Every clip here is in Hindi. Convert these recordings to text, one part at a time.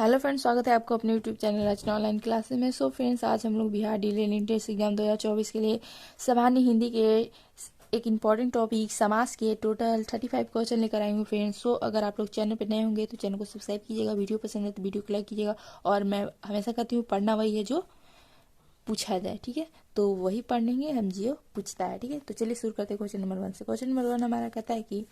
हेलो फ्रेंड्स, स्वागत है आपको अपने यूट्यूब चैनल रचना ऑनलाइन क्लासेस में। सो फ्रेंड्स, आज हम लोग बिहार डीएलएड एंट्रेंस एग्जाम 2024 के लिए सामान्य हिंदी के एक इम्पॉर्टेंट टॉपिक समास के टोटल 35 क्वेश्चन लेकर आए हूँ फ्रेंड्स। सो अगर आप लोग चैनल पर नए होंगे तो चैनल को सब्सक्राइब कीजिएगा, वीडियो पसंद है तो वीडियो को लाइक कीजिएगा। और मैं हमेशा कहती हूँ पढ़ना वही है जो पूछा जाए, ठीक है। तो वही पढ़ेंगे हम जो पूछता है, ठीक है। तो चलिए शुरू करते हैं क्वेश्चन नंबर 1 से। क्वेश्चन नंबर 1 हमारा कहता है कि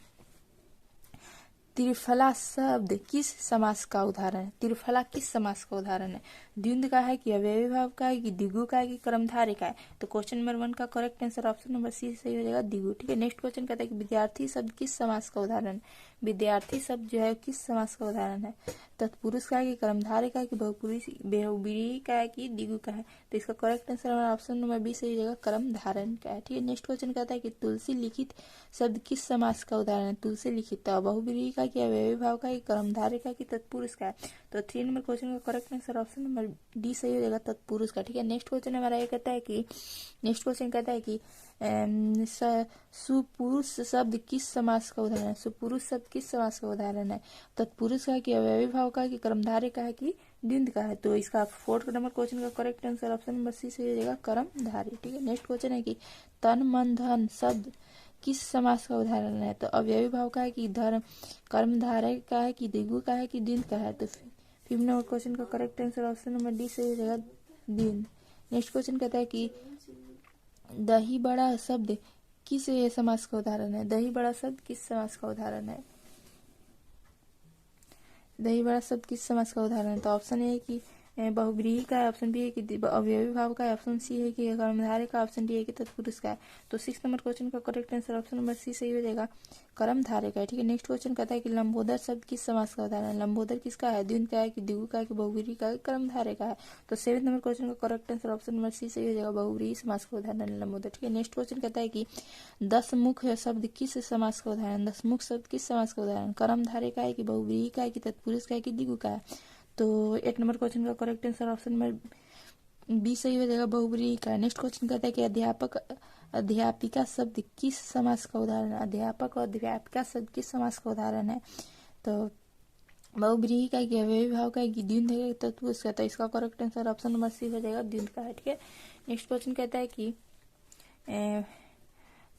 त्रिफला शब्द किस समास का उदाहरण है। त्रिफला किस समास का उदाहरण है। द्वंद्व का है कि अव्ययी भाव का है कि द्विगु का है कि कर्मधारय का है। तो क्वेश्चन नंबर 1 का correct answer option number C सही हो जाएगा, द्विगु, ठीक है। नेक्स्ट क्वेश्चन कहता है कि विद्यार्थी शब्द किस समास का उदाहरण है। विद्यार्थी शब्द जो है किस समास का उदाहरण है। तत्पुरुष का है कि कर्मधारय का है कि बहुब्रीहि का है कि द्विगु का है। तो इसका करेक्ट आंसर हमारा ऑप्शन नंबर बी सही हो जाएगा, कर्मधारय का है, ठीक है। नेक्स्ट क्वेश्चन कहता है कि तुलसी लिखित शब्द किस समास का उदाहरण है। तुलसी लिखित बहुब्रीहि का कि अव्ययी भाव का कि कर्मधारय का कि तत्पुरुष का है। तो 3 नंबर क्वेश्चन का correct answer option number D सही हो जाएगा, तत्पुरुष का, ठीक है। नेक्स्ट क्वेश्चन हमारा ये कहता है कि सुपुरुष शब्द किस समास का उदाहरण है। सुपुरुष शब्द किस समास का उदाहरण है। तत्पुरुष का कि अव्ययी भाव का कि कर्मधारय का है कि द्वंद्व का है। तो इसका 4 नंबर क्वेश्चन का correct answer option number C सही हो जाएगा, कर्मधारय, ठीक है। नेक्स्ट क्वेश्चन है कि तन मन धन शब्द किस समास का उदाहरण है। तो अव्ययी भाव का है कि धर्म कर्मधारय का है कि द्विगु का है कि द्वंद्व का है। तो 5 नंबर क्वेश्चन का correct answer option number D सही हो जाएगा, द्वंद्व। नेक्स्ट क्वेश्चन कहता है कि दही बड़ा शब्द किस समास का उदाहरण है। दही बड़ा शब्द किस समास का उदाहरण है। दही बड़ा शब्द किस समास का उदाहरण है। तो ऑप्शन ए है कि बहुब्रीहि का है, ऑप्शन बी है कि अव्ययी भाव का है, ऑप्शन सी है कि कर्मधारय का, ऑप्शन डी है कि तत्पुरुष का है। तो 6 नंबर क्वेश्चन का correct answer option number C सही हो जाएगा, कर्मधारय का है, ठीक है। नेक्स्ट क्वेश्चन कहता है कि लंबोदर शब्द किस समास का उदाहरण है। लंबोदर किसका है, द्वंद्व का है कि द्विगु का है कि बहुब्रीहि का है, कर्मधारय का है। तो 7 नंबर क्वेश्चन का correct answer option number C सही हो जाएगा, बहुब्रीहि समास का उदाहरण है लंबोदर, ठीक है। नेक्स्ट क्वेश्चन कहता है कि दशमुख शब्द किस समास का उदाहरण। दशमुख शब्द किस समास का उदाहरण। कर्मधारय का है कि बहुब्रीहि का है कि तत्पुरुष का है कि द्विगु का है। तो 8 नंबर क्वेश्चन का correct answer option number B सही हो जाएगा, बहुब्रीहि का। नेक्स्ट क्वेश्चन कहता है कि अध्यापक अध्यापिका शब्द किस समास का उदाहरण है। अध्यापक और अध्यापिका शब्द किस समास का उदाहरण है। तो बहुब्रीहि का कि अव्ययी भाव का कि द्वंद्व है तत्पुरुष का। तो इसका correct answer option number C हो जाएगा, द्वंद्व का है, ठीक है। नेक्स्ट क्वेश्चन कहता है कि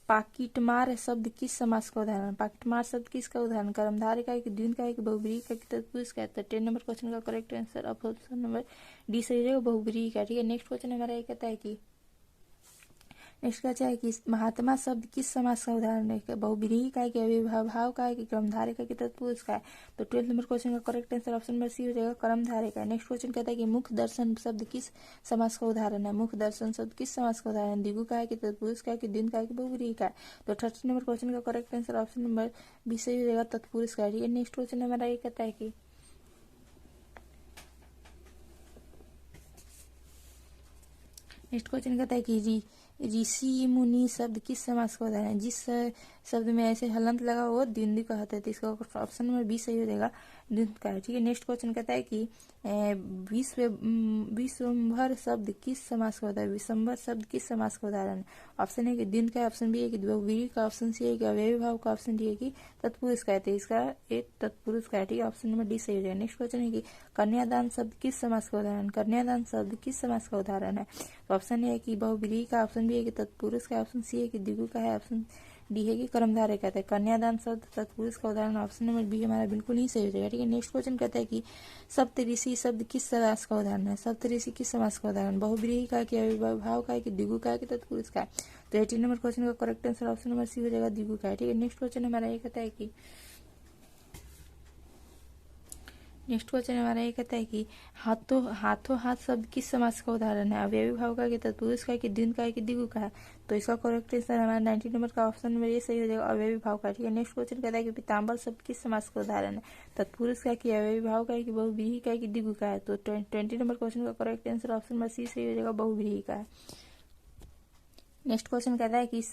पाकिटमार शब्द किस समास का उदाहरण। पाकिटमार शब्द किसका उदाहरण। कर्मधारय का है कि द्वंद्व का है कि बहुब्रीहि का कि तत्पुरुष का है। तो 10 नंबर क्वेश्चन का correct answer option number D सही हो जाएगा, बहुब्रीहि का, ठीक है। नेक्स्ट क्वेश्चन हमारा ये कहता है कि नेक्स्ट का है कि महात्मा शब्द किस समास का उदाहरण है। बहुब्रीहि का है कि अव्ययी भाव का है कि कर्मधारय का कि तत्पुरुष का है। तो 12 नंबर क्वेश्चन का correct answer option number C हो जाएगा, कर्मधारय का। नेक्स्ट क्वेश्चन कहता है कि मुख दर्शन शब्द किस समास का उदाहरण है। मुख दर्शन शब्द किस समास का उदाहरण है। द्विगु का है कि तत्पुरुष का है कि द्वंद्व का है कि बहुब्रीहि का है। तो 13 नंबर क्वेश्चन का correct answer option number B सही हो जाएगा, तत्पुरुष का, ठीक है। नेक्स्ट क्वेश्चन हमारा ये कहता है कि नेक्स्ट क्वेश्चन कहता है कि ऋषि मुनि शब्द किस समास का उदाहरण है। जिस शब्द में ऐसे हलंत लगा हुआ द्वंद्व का होता है। तो इसका ऑप्शन नंबर बी सही हो जाएगा, द्वंद्व का है, ठीक है। नेक्स्ट क्वेश्चन कहता है कि विश्वम्भर शब्द किस समास का उदाहरण है। विश्वम्भर शब्द किस समास का उदाहरण है। ऑप्शन है कि द्वंद्व का, ऑप्शन बी है कि बहुब्रीहि का, ऑप्शन सी है कि अव्ययी भाव का, ऑप्शन डी है कि तत्पुरुष का है। तो इसका एक तत्पुरुष का है, ठीक है। ऑप्शन नंबर डी सही हो जाएगा। नेक्स्ट क्वेश्चन है कि कन्यादान शब्द किस समास का उदाहरण। कन्यादान शब्द किस समास का उदाहरण है। ऑप्शन है कि बहुब्रीहि का, ऑप्शन बी है कि तत्पुरुष का, ऑप्शन सी है कि द्विगु का है, ऑप्शन डी है कि कर्मधारय का है। कन्यादान शब्द तत्पुरुष का उदाहरण ऑप्शन नंबर बी हमारा बिल्कुल ही सही हो जाएगा, ठीक है। नेक्स्ट क्वेश्चन कहता है कि सप्तऋषि शब्द किस समास का उदाहरण है। सप्तऋषि किस समास का उदाहरण। बहुब्रीहि का कि अव्ययी भाव का है कि द्विगु का है कि तत्पुरुष का है। तो 18 नंबर क्वेश्चन का correct answer option number C हो जाएगा, द्विगु का है, ठीक है। नेक्स्ट क्वेश्चन हमारा ये कहता है कि हाथों हाथ शब्द किस समास का उदाहरण है। अव्ययी भाव का कि तत्पुरुष का कि द्वंद्व का है कि द्विगु का है। तो इसका करेक्ट आंसर हमारा 19 नंबर का ऑप्शन नंबर ये सही हो जाएगा, अव्ययी भाव का, ठीक है। नेक्स्ट क्वेश्चन कहता है कि पीताम्बर शब्द किस समास का उदाहरण है। तत्पुरुष का कि अव्ययी भाव का है कि बहुब्रीहि का है कि द्विगु का है। तो 20 नंबर क्वेश्चन का correct answer option number C सही हो जाएगा, बहुब्रीहि का है। नेक्स्ट क्वेश्चन कहता है कि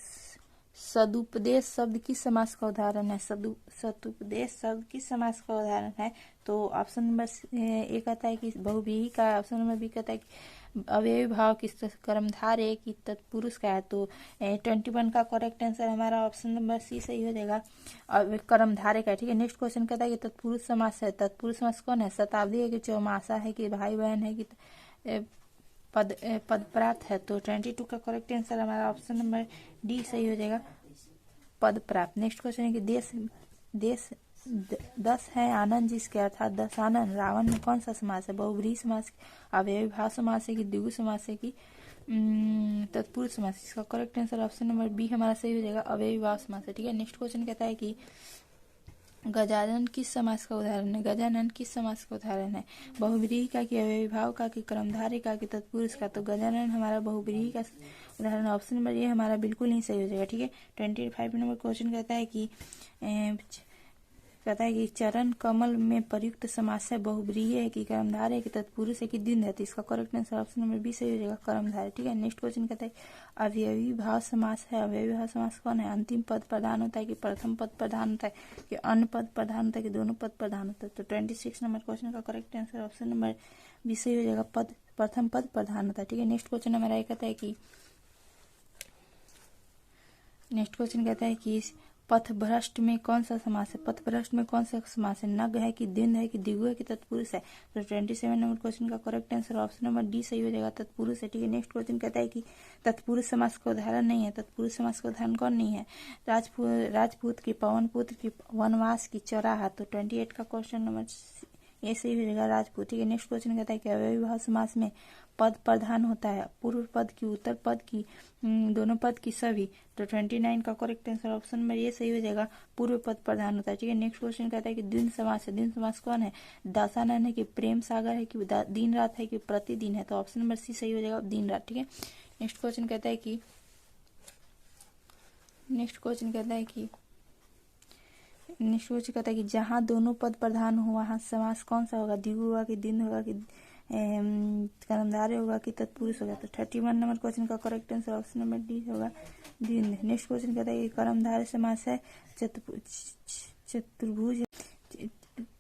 सदुपदेश शब्द किस समास का उदाहरण है? सदुपदेश शब्द किस समास का उदाहरण है? तो ऑप्शन नंबर ए कहता है कि बहुव्रीहि का है। ऑप्शन नंबर बी कहता है कि अवयवी भाव किस कर्मधार है कि तत्पुरुष का है। तो 21 का करेक्ट आंसर हमारा ऑप्शन नंबर सी सही हो जाएगा, कर्मधारे का। ठीक है, नेक्स्ट क्वेश्चन कहता है कि तत्पुरुष समास है। तत्पुरुष समास कौन है? शताब्दी है कि चौमासा है कि भाई बहन है कि पद प्राप्त है। तो 22 का करेक्ट आंसर हमारा ऑप्शन नंबर डी सही हो जाएगा, पद प्राप्त। नेक्स्ट क्वेश्चन है कि देश 10 है आनंद जिसके अर्थात 10 आनंद रावण में कौन सा समास है? बहुव्रीहि समास, अवयवी भाव समास है कि द्विगु समास है कि तत्पुरुष समास? इसका correct answer option number B हमारा सही हो जाएगा, अवयवी भाव समास है। ठीक है, नेक्स्ट क्वेश्चन कहता है कि गजानन किस समास का उदाहरण है? गजानन किस समास का उदाहरण है? बहुव्रीहि का कि अवयवी भाव का कि कर्मधारय का कि तत्पुरुष का? तो गजानन हमारा बहुव्रीहि का उदाहरण ऑप्शन नंबर ये हमारा बिल्कुल नहीं सही हो जाएगा। ठीक है, 25 नंबर क्वेश्चन कहता है कि चरण कमल में प्रयुक्त समास है बहुव्रीहि है कि कर्मधारय है कि तत्पुरुष है कि द्विंद्व? इसका correct answer option number B सही हो जाएगा, कर्मधारय। ठीक है, नेक्स्ट क्वेश्चन कहता है अवयवी भाव समास है। अवयवी भाव समास कौन है? अंतिम पद प्रधान होता है कि प्रथम पद प्रधान होता है कि अन्य पद प्रधान होता है कि दोनों पद प्रधान होता है? तो 26 नंबर क्वेश्चन का correct answer option number B सही हो जाएगा, प्रथम पद प्रधान होता है। ठीक है, नेक्स्ट क्वेश्चन हमारा ये कहता है कि पथभ्रष्ट में कौन सा समास है? पथभ्रष्ट में कौन सा समास है? नग है कि द्विंद है कि द्विगु है कि तत्पुरुष है? तो 27 नंबर क्वेश्चन का correct answer option number D सही हो जाएगा, तत्पुरुष है। ठीक है, नेक्स्ट क्वेश्चन कहता है कि तत्पुरुष समास का उदाहरण नहीं है। तत्पुरुष समास का उदाहरण कौन नहीं है? राजपूत की, पवन पुत्र की, वनवास की, चौराहा। तो 28 का क्वेश्चन नंबर ये सही हो जाएगा, राजपूत। ठीक है, नेक्स्ट क्वेश्चन कहता है कि अवयवी भाव समास में पद प्रधान होता है, पूर्व पद की, उत्तर पद की, दोनों पद की, सभी। तो 29 का करेक्ट आंसर ऑप्शन नंबर ये सही हो जाएगा, पूर्व पद प्रधान होता है। ठीक है, नेक्स्ट क्वेश्चन कहता है कि द्विंद समास है। द्विंद समास कौन है? दासानन है कि प्रेम सागर है कि दिन रात है कि प्रतिदिन है? तो ऑप्शन नंबर सी सही हो जाएगा, दिन रात। ठीक है, नेक्स्ट क्वेश्चन कहता है कि जहाँ दोनों पद प्रधान हो वहाँ समास कौन सा होगा? द्विगु होगा कि द्विंद होगा कि कर्मधारय होगा कि तत्पुरुष होगा? तो 31 नंबर क्वेश्चन का correct answer option number D होगा, द्विंद। नेक्स्ट क्वेश्चन कहता है कि कर्मधारय समास है, चतुर्भुज,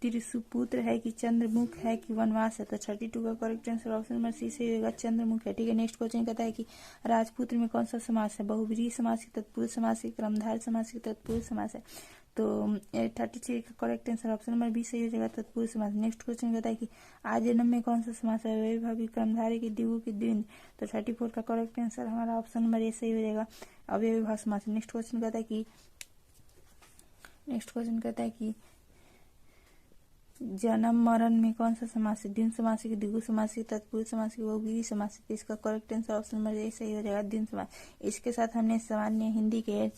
त्रिशुपुत्र है कि चंद्रमुख है कि वनवास है? तो 32 का correct answer option number C से होगा, चंद्रमुख है। ठीक है, नेक्स्ट क्वेश्चन कहता है कि राजपुत्र में कौन सा समास है? बहुव्रीहि समास की, तत्पुरुष समास की, कर्मधारय समास की, तत्पुरुष समास है? तो 33 का correct answer option number B सही हो जाएगा, तत्पुरुष समास। नेक्स्ट क्वेश्चन कहता है कि आज जन्म में कौन सा समास है? अवयवी भाव की, कर्मधारय की, द्विगु की, द्विंद? तो 34 का करेक्ट आंसर हमारा ऑप्शन नंबर ए सही हो जाएगा, अवयवी भाव समास। नेक्स्ट क्वेश्चन कहता है कि जन्म मरण में कौन सा समास है? द्विंद समास की, द्विगु समास की, तत्पुरुष समास की, बहुव्रीहि समास की? इसका correct answer option number A सही हो जाएगा, द्विंद समास। इसके साथ हमने सामान्य हिंदी के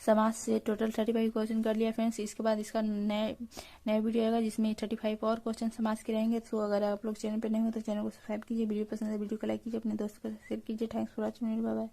समास से टोटल 35 क्वेश्चन कर लिया फ्रेंड्स। इसके बाद इसका नया वीडियो आएगा जिसमें 35 और क्वेश्चन समास के रहेंगे। तो अगर आप लोग चैनल पर नहीं हो तो चैनल को सब्सक्राइब कीजिए, वीडियो पसंद है वीडियो को लाइक कीजिए, अपने दोस्तों को शेयर कीजिए। Thanks for watching, bye bye.